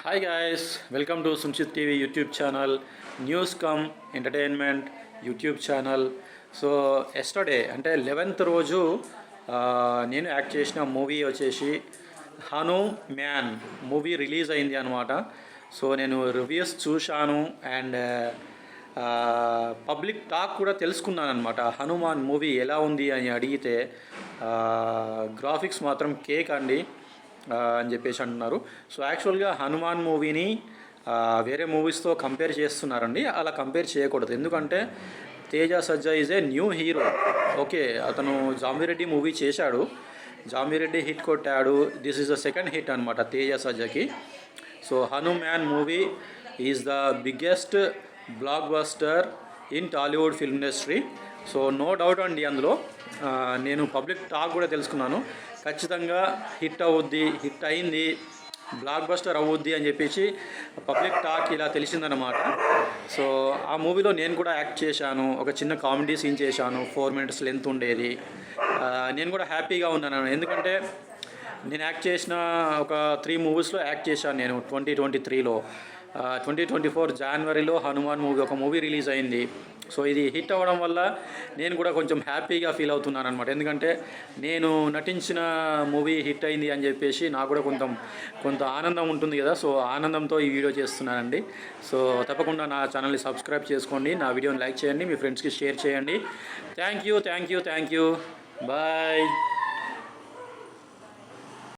Hi guys, welcome to Sunchit TV YouTube channel, news cum entertainment YouTube channel. So yesterday అంటే 11th రోజు నేను act చేసిన movie వచ్చేసి Hanuman movie release అయింది అనమాట. సో నేను రివ్యూస్ చూశాను అండ్ పబ్లిక్ టాక్ కూడా తెలుసుకున్నాను అనమాట. హనుమాన్ మూవీ ఎలా ఉంది అని అడిగితే గ్రాఫిక్స్ మాత్రం కేక్ అండి అని చెప్పేసి అంటున్నారు. సో యాక్చువల్గా హనుమాన్ మూవీని వేరే మూవీస్తో కంపేర్ చేస్తున్నారండి. అలా కంపేర్ చేయకూడదు, ఎందుకంటే Teja Sajja is a new hero. Okay, అతను జాంబిరెడ్డి మూవీ చేశాడు, జాంబిరెడ్డి హిట్ కొట్టాడు. This is the second hit అనమాట తేజ సజ్జాకి. So Hanuman movie is the biggest blockbuster in Tollywood film industry. So no doubt అండి, అందులో నేను పబ్లిక్ టాక్ కూడా తెలుసుకున్నాను. ఖచ్చితంగా హిట్ అవుద్ది, హిట్ అయింది, బ్లాక్ బస్టర్ అవుద్ది అని చెప్పేసి పబ్లిక్ టాక్ ఇలా తెలిసిందనమాట. సో ఆ మూవీలో నేను కూడా యాక్ట్ చేశాను, ఒక చిన్న కామెడీ సీన్ చేశాను, 4 minutes లెంత్ ఉండేది. నేను కూడా హ్యాపీగా ఉన్నాను, ఎందుకంటే నేను యాక్ట్ చేసిన ఒక 3 మూవీస్లో యాక్ట్ చేశాను నేను 2023లో. 2024 జనవరిలో హనుమాన్ మూవీ ఒక మూవీ రిలీజ్ అయింది. సో ఇది హిట్ అవ్వడం వల్ల నేను కూడా కొంచెం హ్యాపీగా ఫీల్ అవుతున్నాను అనమాట, ఎందుకంటే నేను నటించిన మూవీ హిట్ అయింది అని చెప్పేసి నాకు కూడా కొంత ఆనందం ఉంటుంది కదా. సో ఆనందంతో ఈ వీడియో చేస్తున్నానండి. సో తప్పకుండా నా ఛానల్ని సబ్స్క్రైబ్ చేసుకోండి, నా వీడియోని లైక్ చేయండి, మీ ఫ్రెండ్స్కి షేర్ చేయండి. Thank you. బాయ్.